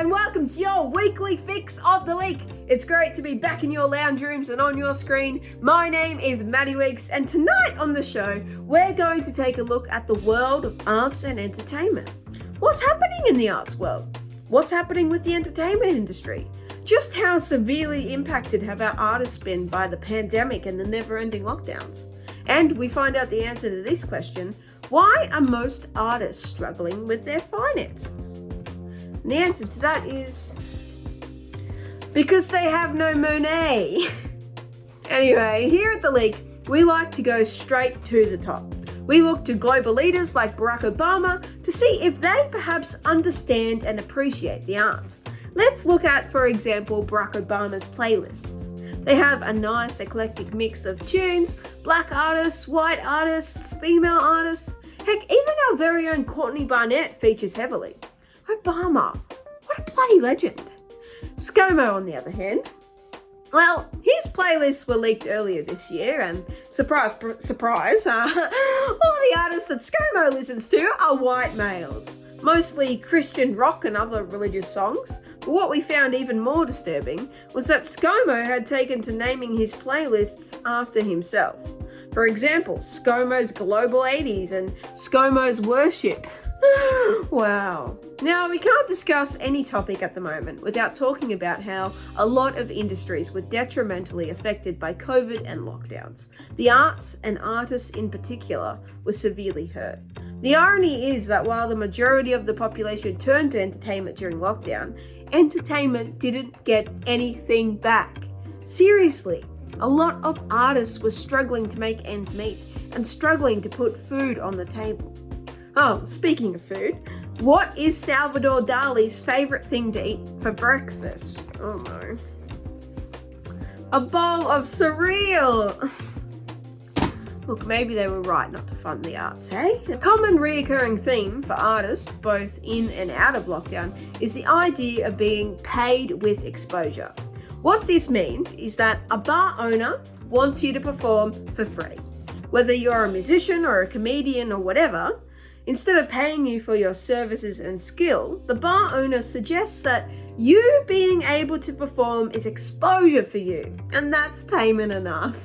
and welcome to your weekly fix of the week. It's great to be back in your lounge rooms and on your screen. My name is Maddy Weeks, and tonight on the show, we're going to take a look at the world of arts and entertainment. What's happening in the arts world? What's happening with the entertainment industry? Just how severely impacted have our artists been by the pandemic and the never-ending lockdowns? And we find out the answer to this question: why are most artists struggling with their finances? And the answer to that is because they have no money. Anyway, here at The Leak, we like to go straight to the top. We look to global leaders like Barack Obama to see if they perhaps understand and appreciate the arts. Let's look at, for example, Barack Obama's playlists. They have a nice eclectic mix of tunes, black artists, white artists, female artists. Heck, even our very own Courtney Barnett features heavily. Obama, what a bloody legend. ScoMo, on the other hand, well, his playlists were leaked earlier this year, and surprise, surprise, all the artists that ScoMo listens to are white males. Mostly Christian rock and other religious songs. But what we found even more disturbing was that ScoMo had taken to naming his playlists after himself. For example, ScoMo's Global 80s and ScoMo's Worship. Wow. Now, we can't discuss any topic at the moment without talking about how a lot of industries were detrimentally affected by COVID and lockdowns. The arts and artists in particular were severely hurt. The irony is that while the majority of the population turned to entertainment during lockdown, entertainment didn't get anything back. Seriously, a lot of artists were struggling to make ends meet and struggling to put food on the table. Oh, speaking of food, what is Salvador Dali's favourite thing to eat for breakfast? Oh no. A bowl of cereal! Look, maybe they were right not to fund the arts, eh? A common reoccurring theme for artists, both in and out of lockdown, is the idea of being paid with exposure. What this means is that a bar owner wants you to perform for free. Whether you're a musician or a comedian or whatever, instead of paying you for your services and skill, the bar owner suggests that you being able to perform is exposure for you, and that's payment enough.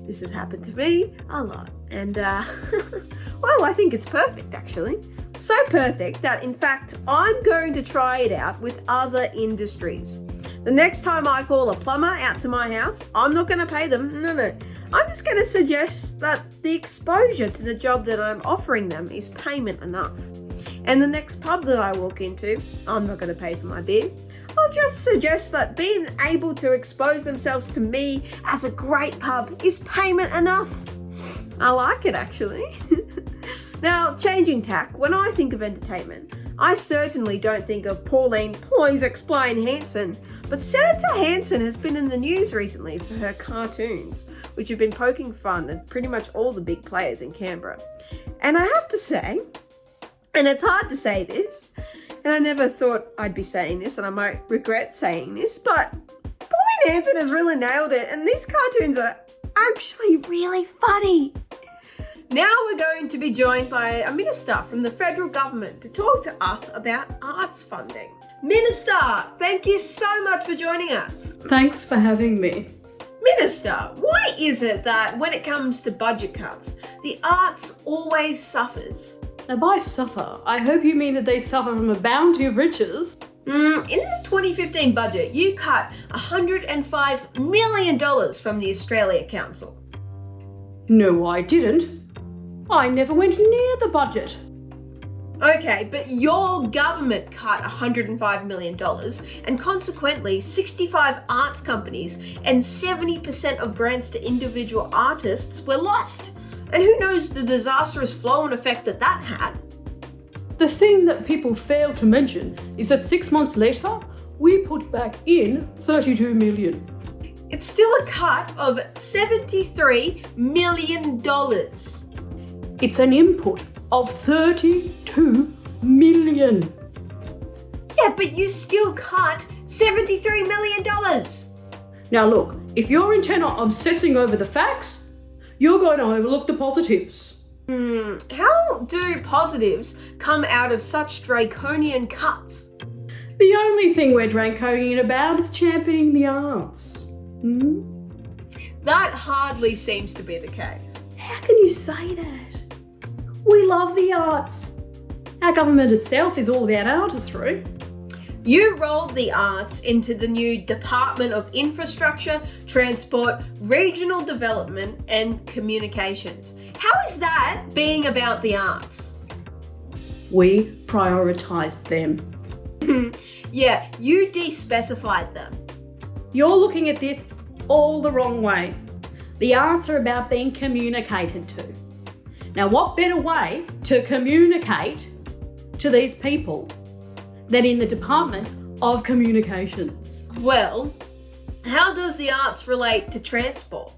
This has happened to me a lot, and well, I think it's perfect actually. So perfect that in fact, I'm going to try it out with other industries. The next time I call a plumber out to my house, I'm not going to pay them, no. I'm just going to suggest that the exposure to the job that I'm offering them is payment enough. And the next pub that I walk into, I'm not going to pay for my beer. I'll just suggest that being able to expose themselves to me as a great pub is payment enough. I like it actually. Now, changing tack, when I think of entertainment, I certainly don't think of Pauline Please Explain Hanson, but Senator Hanson has been in the news recently for her cartoons, which have been poking fun at pretty much all the big players in Canberra. And I have to say, and it's hard to say this, and I never thought I'd be saying this, and I might regret saying this, but Pauline Hanson has really nailed it, and these cartoons are actually really funny. Now we're going to be joined by a minister from the federal government to talk to us about arts funding. Minister, thank you so much for joining us. Thanks for having me. Minister, why is it that when it comes to budget cuts, the arts always suffers? Now by suffer, I hope you mean that they suffer from a bounty of riches. In the 2015 budget, you cut $105 million from the Australia Council. No, I didn't. I never went near the budget. Okay, but your government cut $105 million, and consequently 65 arts companies and 70% of grants to individual artists were lost. And who knows the disastrous flow-on effect that had. The thing that people fail to mention is that 6 months later, we put back in $32 million. It's still a cut of $73 million. It's an input of $32 million. Yeah, but you still cut $73 million. Now look, if you're intent on obsessing over the facts, you're going to overlook the positives. How do positives come out of such draconian cuts? The only thing we're drank-coking about is championing the arts. That hardly seems to be the case. How can you say that? We love the arts. Our government itself is all about artistry. You rolled the arts into the new Department of Infrastructure, Transport, Regional Development and Communications. How is that being about the arts? We prioritised them. Yeah, you de-specified them. You're looking at this all the wrong way. The arts are about being communicated to. Now, what better way to communicate to these people than in the Department of Communications? Well, how does the arts relate to transport?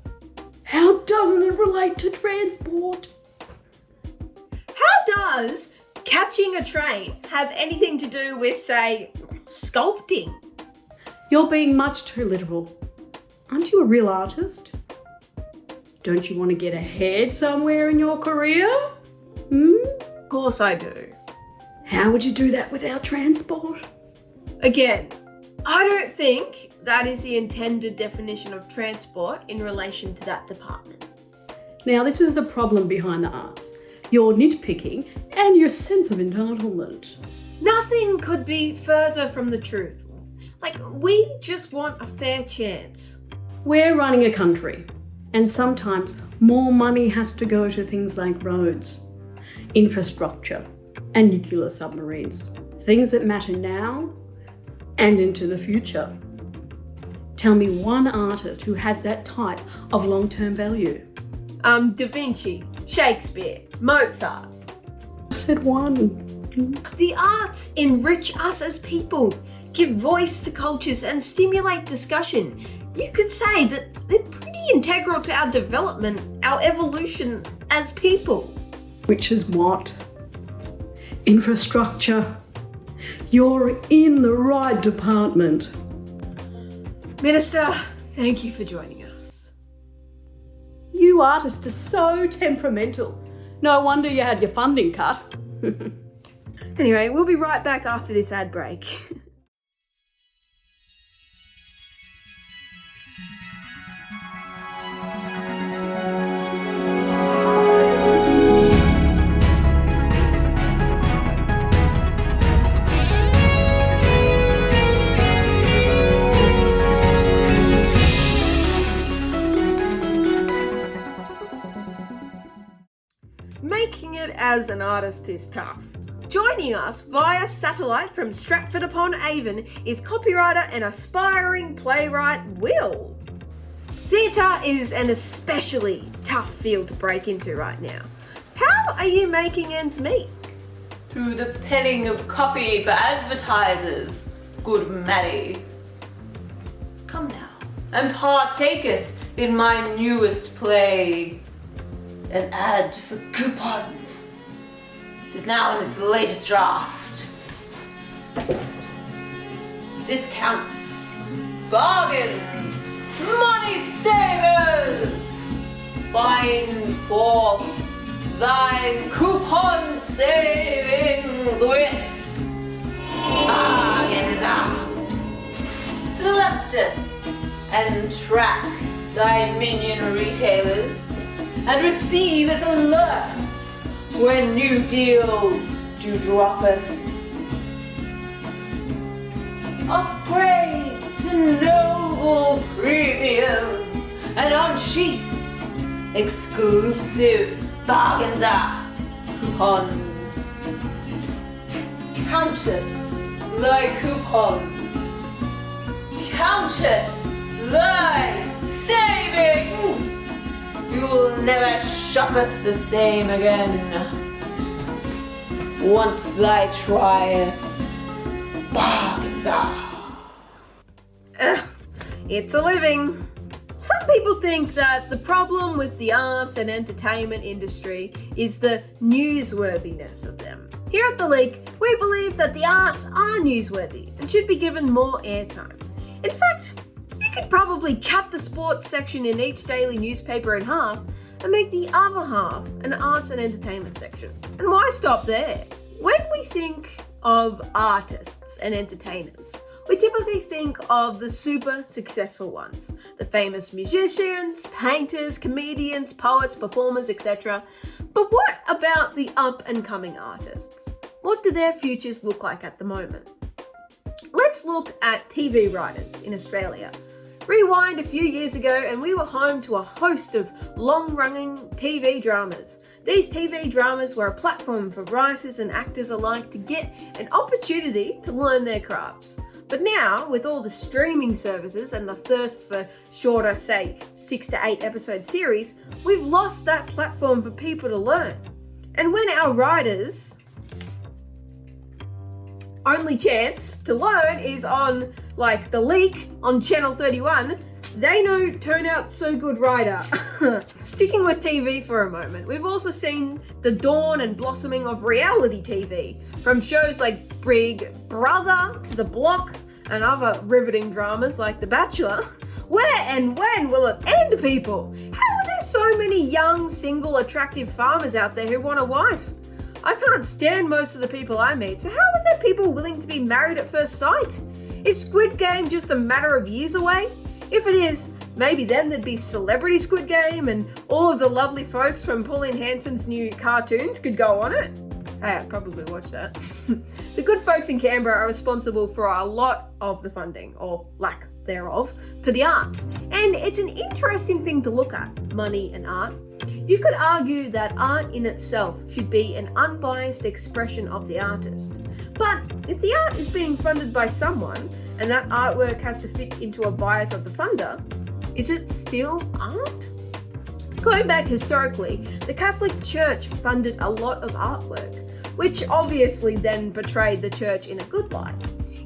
How doesn't it relate to transport? How does catching a train have anything to do with, say, sculpting? You're being much too literal. Aren't you a real artist? Don't you want to get ahead somewhere in your career? Of course I do. How would you do that without transport? Again, I don't think that is the intended definition of transport in relation to that department. Now, this is the problem behind the arts. Your nitpicking and your sense of entitlement. Nothing could be further from the truth. Like, we just want a fair chance. We're running a country, and sometimes more money has to go to things like roads, infrastructure, and nuclear submarines. Things that matter now and into the future. Tell me one artist who has that type of long-term value. Da Vinci, Shakespeare, Mozart. I said one. The arts enrich us as people, give voice to cultures and stimulate discussion. You could say that they're pretty integral to our development, our evolution as people. Which is what? Infrastructure. You're in the right department. Minister, thank you for joining us. You artists are so temperamental. No wonder you had your funding cut. Anyway, we'll be right back after this ad break. Making it as an artist is tough. Joining us via satellite from Stratford-upon-Avon is copywriter and aspiring playwright Will. Theatre is an especially tough field to break into right now. How are you making ends meet? Through the penning of copy for advertisers, good Maddy. Come now, and partaketh in my newest play. An ad for coupons. It is now in its latest draft. Discounts, bargains, money savers. Find forth thine coupon savings with bargains. Selecteth and track thy minion retailers, and receiveth alerts when new deals do droppeth. Upgrade to noble premium and unsheath exclusive bargains coupons. Counteth thy coupon, counteth thy savings. You'll never shoppeth the same again. Once thy trieth, bargains It's a living. Some people think that the problem with the arts and entertainment industry is the newsworthiness of them. Here at The Leak, we believe that the arts are newsworthy and should be given more airtime. In fact, you could probably cut the sports section in each daily newspaper in half and make the other half an arts and entertainment section. And why stop there? When we think of artists, artists and entertainers. We typically think of the super successful ones, the famous musicians, painters, comedians, poets, performers, etc. But what about the up and coming artists? What do their futures look like at the moment? Let's look at TV writers in Australia. Rewind a few years ago and we were home to a host of long-running TV dramas. These TV dramas were a platform for writers and actors alike to get an opportunity to learn their crafts. But now, with all the streaming services and the thirst for shorter, say, 6 to 8 episode series, we've lost that platform for people to learn. And when our writers' only chance to learn is on, like, The Leak on Channel 31, they don't turn out so good writer. Sticking with TV for a moment, we've also seen the dawn and blossoming of reality TV, from shows like Big Brother to The Block and other riveting dramas like The Bachelor. Where and when will it end, people? How are there so many young, single, attractive farmers out there who want a wife? I can't stand most of the people I meet, so how are there people willing to be married at first sight? Is Squid Game just a matter of years away? If it is, maybe then there'd be Celebrity Squid Game and all of the lovely folks from Pauline Hanson's new cartoons could go on it. Hey, I'd probably watch that. The good folks in Canberra are responsible for a lot of the funding, or lack thereof, for the arts. And it's an interesting thing to look at, money and art. You could argue that art in itself should be an unbiased expression of the artist. But if the art is being funded by someone, and that artwork has to fit into a bias of the funder, is it still art? Going back historically, the Catholic Church funded a lot of artwork, which obviously then portrayed the church in a good light.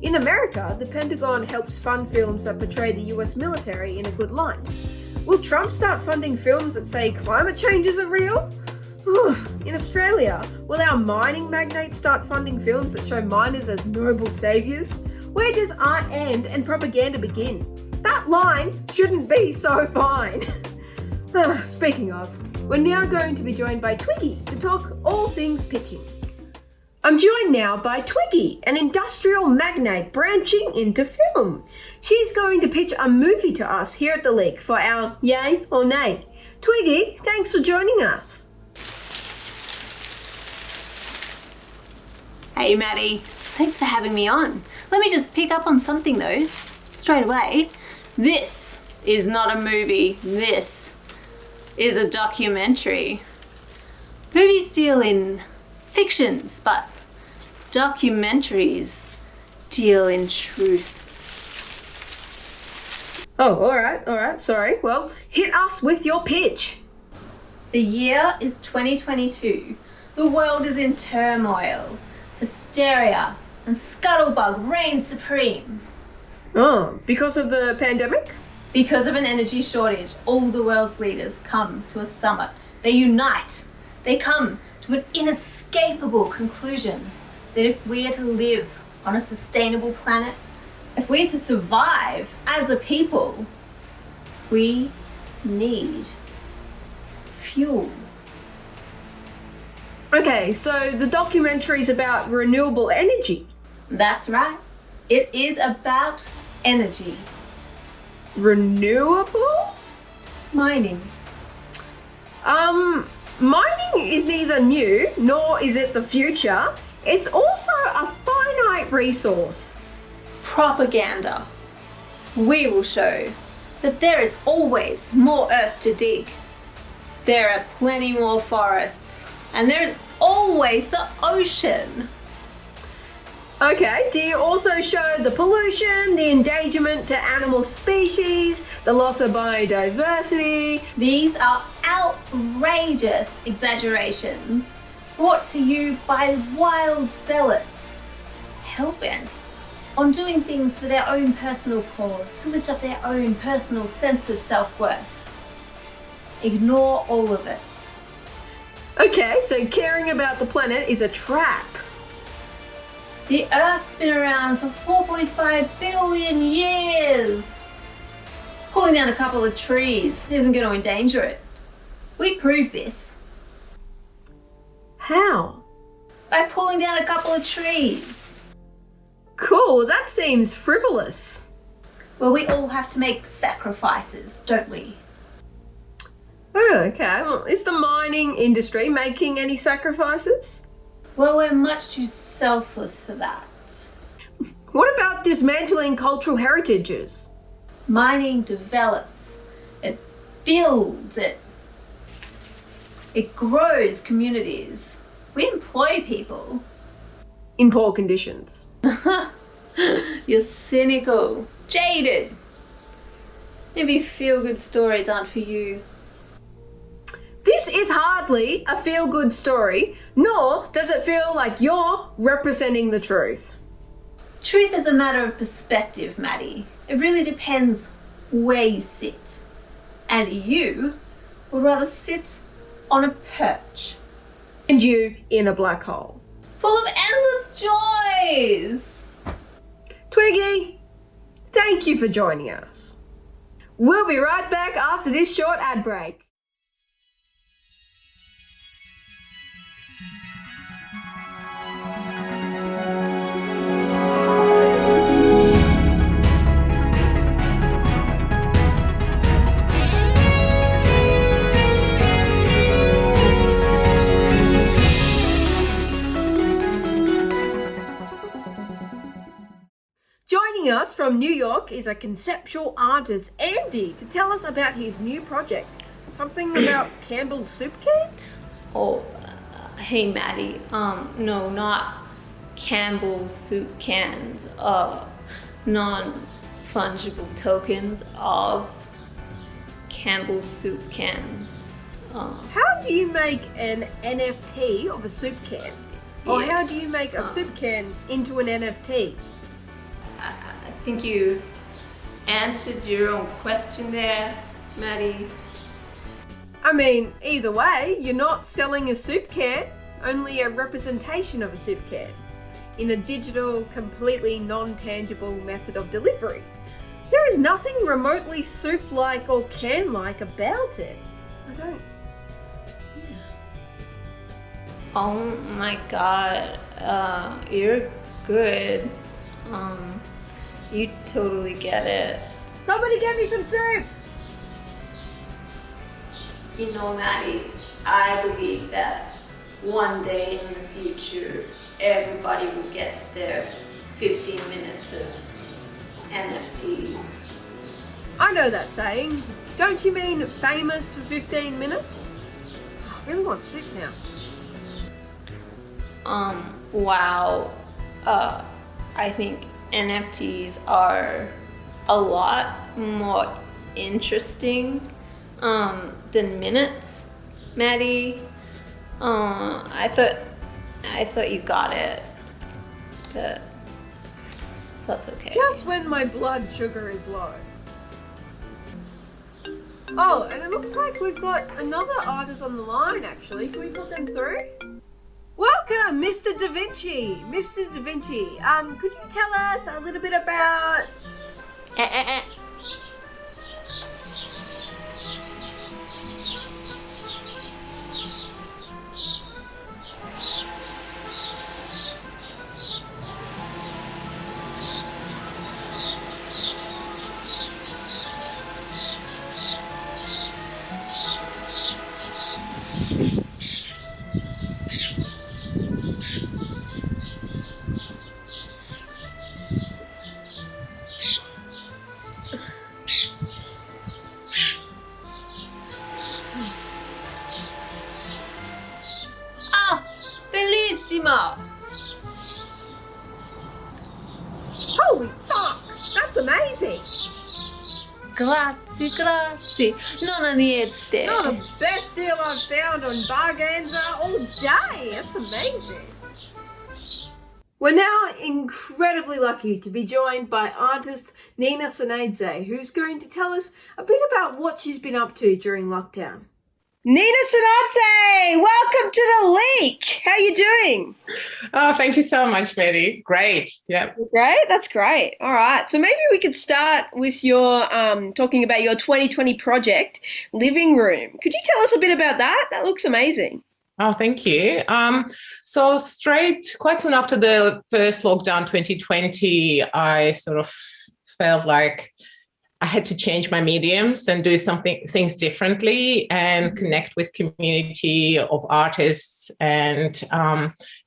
In America, the Pentagon helps fund films that portray the US military in a good light. Will Trump start funding films that say climate change isn't real? In Australia, will our mining magnates start funding films that show miners as noble saviours? Where does art end and propaganda begin? That line shouldn't be so fine. Speaking of, we're now going to be joined by Twiggy to talk all things pitching. I'm joined now by Twiggy, an industrial magnate branching into film. She's going to pitch a movie to us here at The Leak for our yay or nay. Twiggy, thanks for joining us. Hey Maddie, thanks for having me on. Let me just pick up on something though, straight away. This is not a movie, this is a documentary. Movies deal in fictions, but documentaries deal in truths. Oh, alright, sorry. Well, hit us with your pitch. The year is 2022. The world is in turmoil. Hysteria and scuttlebug reign supreme. Oh, because of the pandemic? Because of an energy shortage, all the world's leaders come to a summit. They unite. They come to an inescapable conclusion that if we are to live on a sustainable planet, if we are to survive as a people, we need fuel. Okay, so the documentary's about renewable energy. That's right. It is about energy. Renewable? Mining. Mining is neither new, nor is it the future. It's also a finite resource. Propaganda. We will show that there is always more earth to dig. There are plenty more forests, and there's always the ocean. Okay, do you also show the pollution, the endangerment to animal species, the loss of biodiversity? These are outrageous exaggerations brought to you by wild zealots, hell-bent on doing things for their own personal cause, to lift up their own personal sense of self-worth. Ignore all of it. Okay, so caring about the planet is a trap. The Earth's been around for 4.5 billion years. Pulling down a couple of trees isn't going to endanger it. We proved this. How? By pulling down a couple of trees. cool. That seems frivolous. Well, we all have to make sacrifices, don't we? Oh, okay. Well, is the mining industry making any sacrifices? Well, we're much too selfless for that. What about dismantling cultural heritages? Mining develops, it builds, it grows communities. We employ people. In poor conditions. You're cynical, jaded. Maybe feel-good stories aren't for you. This is hardly a feel-good story, nor does it feel like you're representing the truth. Truth is a matter of perspective, Maddie. It really depends where you sit. And you would rather sit on a perch. And you in a black hole. Full of endless joys. Twiggy, thank you for joining us. We'll be right back after this short ad break. Joining us from New York is a conceptual artist, Andy, to tell us about his new project. Something about Campbell's soup cans? Oh, hey Maddie. No, not Campbell's soup cans. Non-fungible tokens of Campbell's soup cans. How do you make an NFT of a soup can? Or Yeah. how do you make a soup can into an NFT? I think you answered your own question there, Maddie. I mean, either way, you're not selling a soup can, only a representation of a soup can, in a digital, completely non-tangible method of delivery. There is nothing remotely soup-like or can-like about it. I don't... Oh my god, you're good. You totally get it. Somebody get me some soup! You know, Maddie, I believe that one day in the future, everybody will get their 15 minutes of NFTs. I know that saying. Don't you mean famous for 15 minutes? I really want soup now. Wow. I think NFTs are a lot more interesting than minutes, Maddie. I thought you got it, but that's okay. Just when my blood sugar is low. Oh, and it looks like we've got another artist on the line, actually. Can we put them through? Welcome, Mr. Da Vinci. Mr. Da Vinci, could you tell us a little bit about... Bellissima! Holy fuck! That's amazing! Grazie. Non ha niente. Not the best deal I've found on Bargainza all day. That's amazing. We're now incredibly lucky to be joined by artist Nina Sanadze, who's going to tell us a bit about what she's been up to during lockdown. Nina Sanadze, welcome to the leak. How are you doing? Oh, thank you so much, Maddie. Great. Yep. Great. That's great. All right. So maybe we could start with your talking about your 2020 project, Living Room. Could you tell us a bit about that? That looks amazing. Oh, thank you. So quite soon after the first lockdown, 2020, I sort of felt like I had to change my mediums and do things differently and connect with community of artists and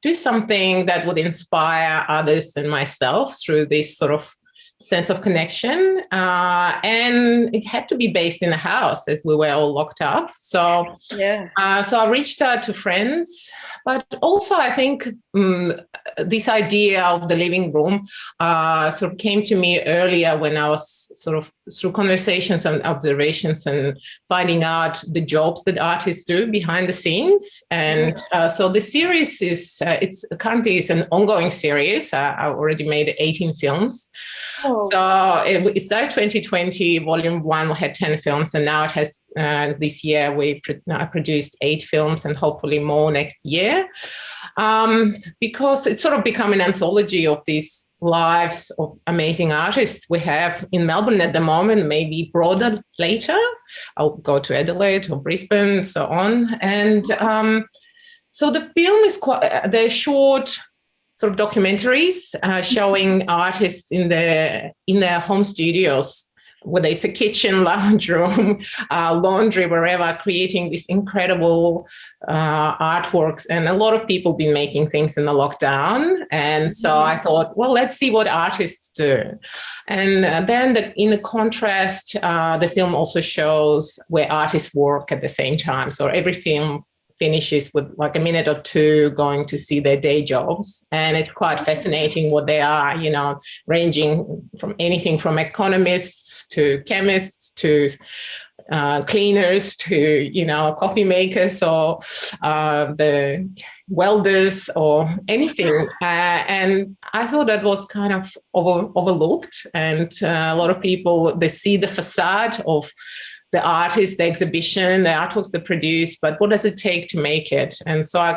do something that would inspire others and myself through this sort of sense of connection. And it had to be based in a house as we were all locked up. So I reached out to friends, but also I think this idea of the living room sort of came to me earlier when I was sort of through conversations and observations and finding out the jobs that artists do behind the scenes. And so the series it's currently an ongoing series. I already made 18 films. Oh. So it started 2020, volume 1 had 10 films, and now it has, this year we produced 8 films and hopefully more next year, because it's sort of become an anthology of these lives of amazing artists we have in Melbourne at the moment, maybe broader later. I'll go to Adelaide or Brisbane and so on. And so the film is they're short sort of documentaries showing artists in their home studios, whether it's a kitchen, lounge room, laundry, wherever, creating these incredible artworks. And a lot of people been making things in the lockdown. And so I thought, well, let's see what artists do. And then in the contrast, the film also shows where artists work at the same time. So every film finishes with like a minute or two going to see their day jobs. And it's quite fascinating what they are, ranging from anything from economists to chemists to cleaners to, coffee makers or the welders or anything. And I thought that was kind of overlooked. And a lot of people, they see the facade of the artist, the exhibition, the artworks they produce, but what does it take to make it? And so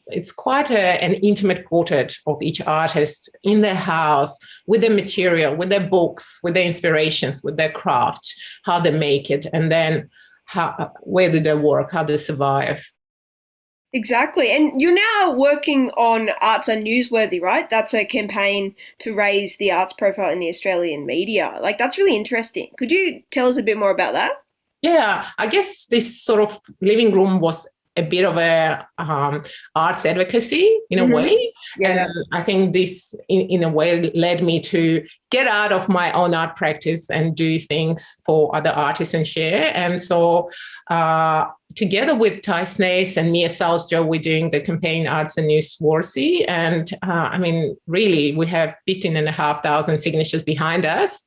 it's quite an intimate portrait of each artist in their house, with their material, with their books, with their inspirations, with their craft, how they make it, and then where do they work, how they survive. Exactly. And you're now working on Arts Are Newsworthy, right? That's a campaign to raise the arts profile in the Australian media. Like, that's really interesting. Could you tell us a bit more about that? Yeah, I guess this sort of living room was a bit of a arts advocacy in a way. Yeah. And I think this in a way led me to get out of my own art practice and do things for other artists and share. And so together with Ty Snace and Mia Salzjo, we're doing the campaign Arts Are Newsworthy. And really, we have 15,500 signatures behind us.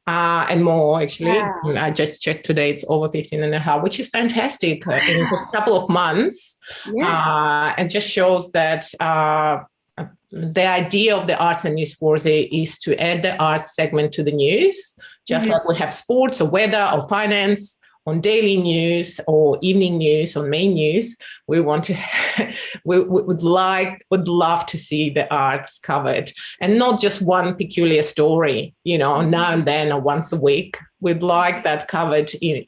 And more, actually. Wow. I just checked today, it's over 15,500, which is fantastic in just a couple of months. Yeah. And just shows that the idea of the Arts and Newsworthy is to add the arts segment to the news, just like we have sports or weather or finance on daily news or evening news or main news. We want to, would love to see the arts covered, and not just one peculiar story, now and then or once a week. We'd like that covered in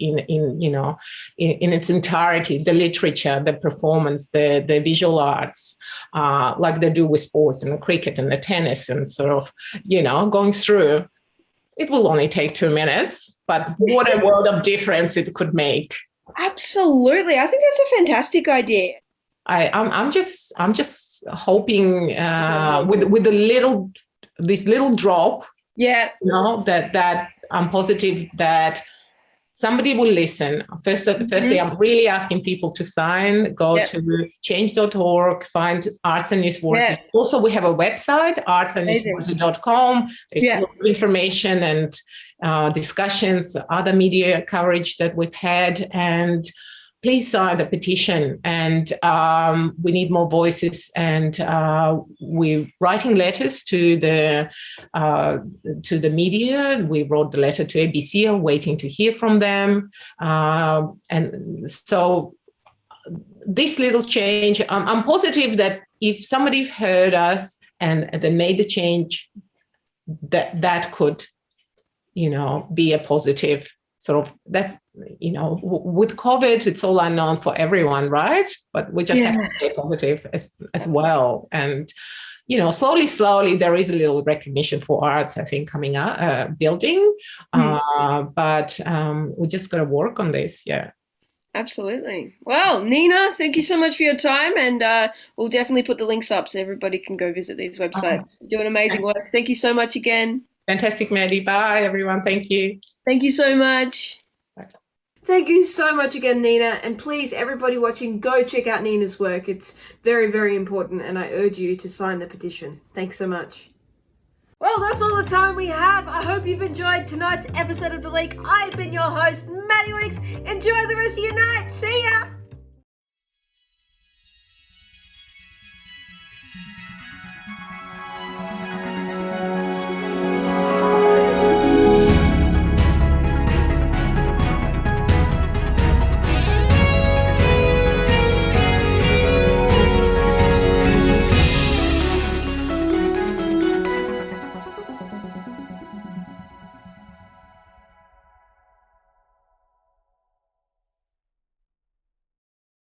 its entirety, the literature, the performance, the visual arts, like they do with sports and the cricket and the tennis, and sort of, going through. It will only take 2 minutes, but what a world of difference it could make. Absolutely. I think that's a fantastic idea. I'm just hoping with this little drop, that I'm positive that somebody will listen. Firstly, I'm really asking people to sign, go to change.org, find Arts and Newsworthy. Yeah. Also, we have a website, artsandnewsworthy.com. There's a lot of information and discussions, other media coverage that we've had. And please sign the petition. And we need more voices. And we're writing letters to the media. We wrote the letter to ABC, waiting to hear from them. And so this little change, I'm positive that if somebody heard us and they made a change, that could, be a positive sort of, with COVID, it's all unknown for everyone, right? But we just have to stay positive as well. And, slowly, there is a little recognition for arts, I think, coming up, building. But we just got to work on this. Yeah. Absolutely. Well, Nina, thank you so much for your time. And we'll definitely put the links up so everybody can go visit these websites. Doing amazing work. Thank you so much again. Fantastic, Maddie. Bye, everyone. Thank you. Thank you so much. Thank you so much again, Nina. And please, everybody watching, go check out Nina's work. It's very, very important, and I urge you to sign the petition. Thanks so much. Well, that's all the time we have. I hope you've enjoyed tonight's episode of The Leak. I've been your host, Maddy Weeks. Enjoy the rest of your night. See ya!